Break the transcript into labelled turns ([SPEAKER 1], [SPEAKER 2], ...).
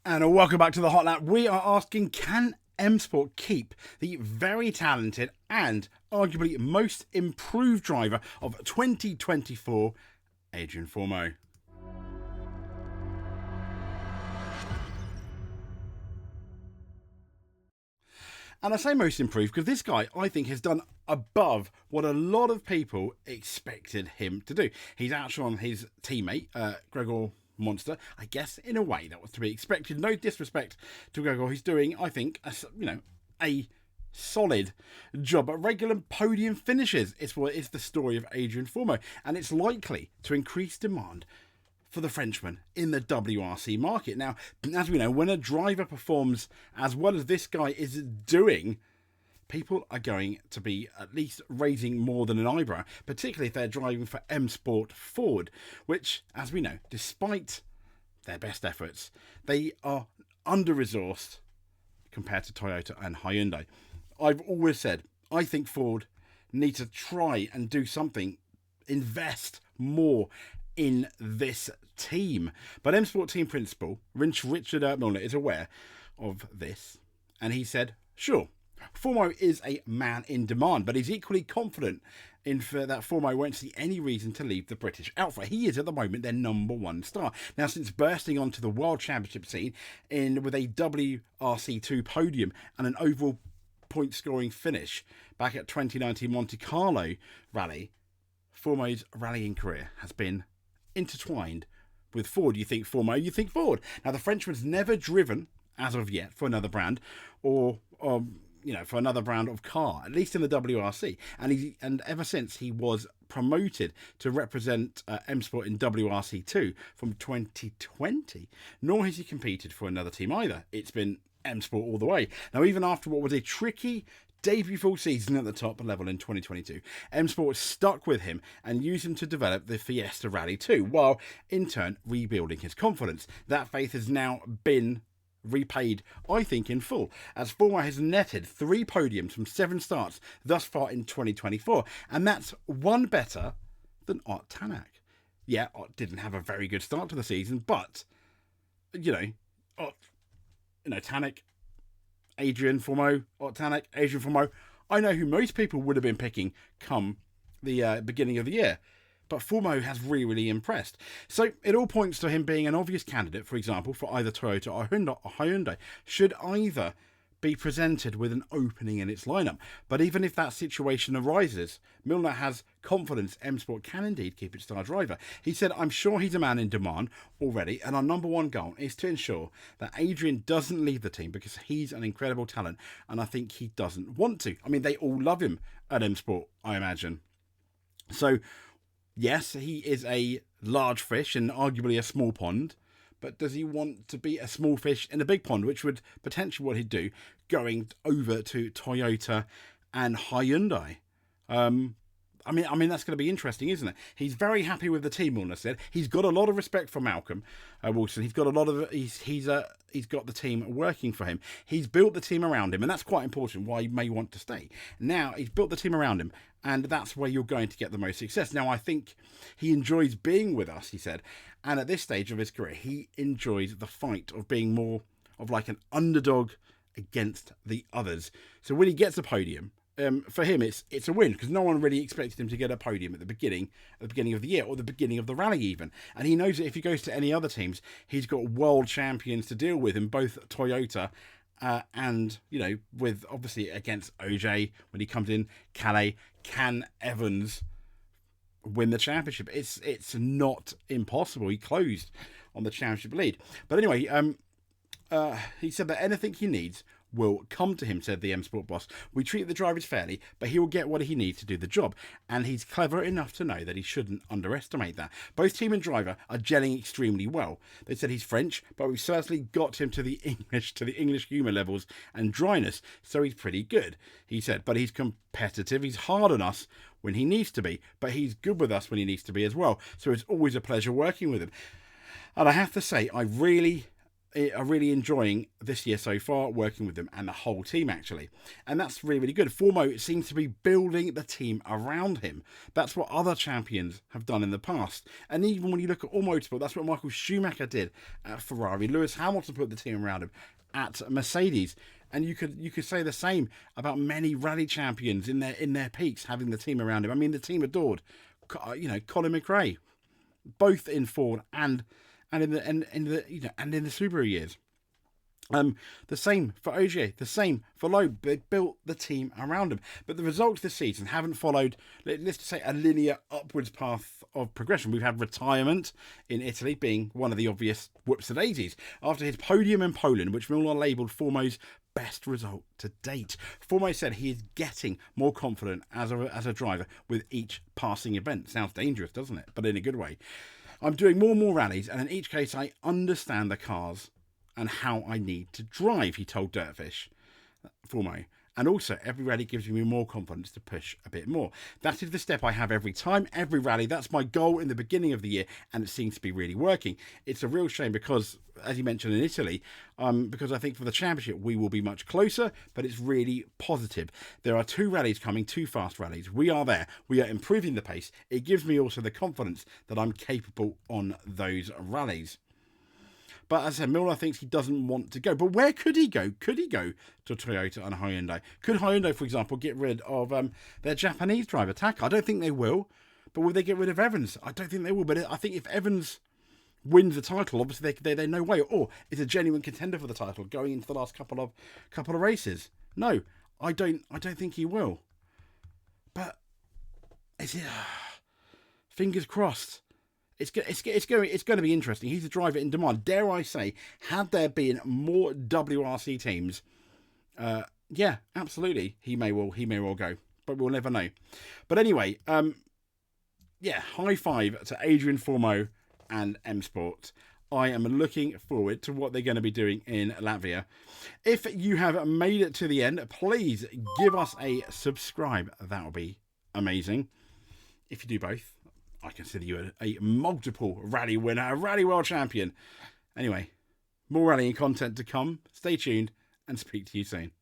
[SPEAKER 1] And welcome back to the Hot Lap. We are asking, can M Sport keep the very talented and arguably most improved driver of 2024, Adrien Fourmaux? And I say most improved because this guy, I think, has done above what a lot of people expected him to do. He's outrun his teammate, Gregor Monster. I guess in a way that was to be expected. No disrespect to Gregor. He's doing, I think, a solid job at regular podium finishes. It's the story of Adrien Fourmaux, and it's likely to increase demand for the Frenchman in the WRC market. Now, as we know, when a driver performs as well as this guy is doing, people are going to be at least raising more than an eyebrow, particularly if they're driving for M Sport Ford, which, as we know, despite their best efforts, they are under-resourced compared to Toyota and Hyundai. I've always said, I think Ford need to try and do something, invest more in this team. But M Sport team principal Richard Milner is aware of this, and he said, sure, Fourmaux is a man in demand, but he's equally confident in that Fourmaux won't see any reason to leave the British outfit. He is at the moment their number one star. Now, since bursting onto the World Championship scene with a WRC2 podium and an overall point scoring finish back at 2019 Monte Carlo rally, Fourmaux's rallying career has been intertwined with Ford. You think Fourmaux, you think Ford. Now, the Frenchman's never driven, as of yet, for another brand or for another brand of car, at least in the WRC. And ever since he was promoted to represent M Sport in WRC2 from 2020, nor has he competed for another team either. It's been M Sport all the way. Now, even after what was a tricky debut full season at the top level in 2022, M Sport stuck with him and used him to develop the Fiesta Rally 2, while in turn rebuilding his confidence. That faith has now been repaid, I think, in full, as Fourmaux has netted 3 podiums from 7 starts thus far in 2024, and that's one better than Ott Tanak. Yeah, Ott didn't have a very good start to the season, but Tanak, Adrien Fourmaux, Ott Tanak, Adrien Fourmaux. I know who most people would have been picking come the beginning of the year. But Fourmaux has really impressed. So it all points to him being an obvious candidate, for example, for either Toyota or Hyundai, should either be presented with an opening in its lineup. But even if that situation arises, Milner has confidence M Sport can indeed keep its star driver. He said, I'm sure he's a man in demand already, and our number one goal is to ensure that Adrien doesn't leave the team because he's an incredible talent, and I think he doesn't want to. I mean, they all love him at M Sport, I imagine. So, yes, he is a large fish and arguably a small pond, but does he want to be a small fish in a big pond, which would potentially what he'd do going over to Toyota and Hyundai? I mean that's going to be interesting, isn't it? He's very happy with the team, Milner said. He's got a lot of respect for Malcolm Wilson. He's got a lot of he's got the team working for him. He's built the team around him, and that's quite important. Why he may want to stay. Now he's built the team around him, and that's where you're going to get the most success. Now I think he enjoys being with us, he said, and at this stage of his career, he enjoys the fight of being more of like an underdog against the others. So when he gets a podium, for him, it's a win because no one really expected him to get a podium at the beginning of the year or the beginning of the rally even. And he knows that if he goes to any other teams, he's got world champions to deal with in both Toyota and, with obviously against OJ when he comes in, Calais, can Evans win the championship? It's not impossible. He closed on the championship lead. But anyway, he said that anything he needs will come to him, said the M Sport boss. We treat the drivers fairly, but he will get what he needs to do the job. And he's clever enough to know that he shouldn't underestimate that. Both team and driver are gelling extremely well. They said he's French, but we've certainly got him to the English humour levels and dryness, so he's pretty good, he said. But he's competitive, he's hard on us when he needs to be, but he's good with us when he needs to be as well. So it's always a pleasure working with him. And I have to say, I really are really enjoying this year so far, working with them and the whole team, actually. And that's really, really good. Fourmaux seems to be building the team around him. That's what other champions have done in the past. And even when you look at all motorsport, that's what Michael Schumacher did at Ferrari. Lewis Hamilton put the team around him at Mercedes. And you could say the same about many rally champions in their peaks, having the team around him. I mean, the team adored, Colin McRae, both in Ford and in the Subaru years. The same for Ogier, the same for Loeb. They built the team around him. But the results this season haven't followed, let's just say, a linear upwards path of progression. We've had retirement in Italy being one of the obvious whoops-a-daisies after his podium in Poland, which Milner labelled Fourmaux's best result to date. Fourmaux said he is getting more confident as a driver with each passing event. Sounds dangerous, doesn't it? But in a good way. I'm doing more and more rallies, and in each case I understand the cars and how I need to drive, he told Dirtfish, Fourmaux. And also, every rally gives me more confidence to push a bit more. That is the step I have every time, every rally. That's my goal in the beginning of the year, and it seems to be really working. It's a real shame because, as you mentioned, in Italy, because I think for the championship we will be much closer, but it's really positive. There are 2 rallies coming, 2 fast rallies. We are there. We are improving the pace. It gives me also the confidence that I'm capable on those rallies. But as I said, Milner thinks he doesn't want to go. But where could he go? Could he go to Toyota and Hyundai? Could Hyundai, for example, get rid of their Japanese driver, Taka? I don't think they will. But will they get rid of Evans? I don't think they will. But I think if Evans wins the title, obviously they're no way. Or is a genuine contender for the title going into the last couple of races. No, I don't think he will. But is it? Fingers crossed. It's going to be interesting. He's a driver in demand. Dare I say, had there been more WRC teams, yeah, absolutely, he may well go, but we'll never know. But anyway, yeah, high five to Adrien Fourmaux and M Sport. I am looking forward to what they're going to be doing in Latvia. If you have made it to the end, please give us a subscribe. That would be amazing. If you do both, I consider you a multiple rally winner, a rally world champion. Anyway, more rallying content to come. Stay tuned and speak to you soon.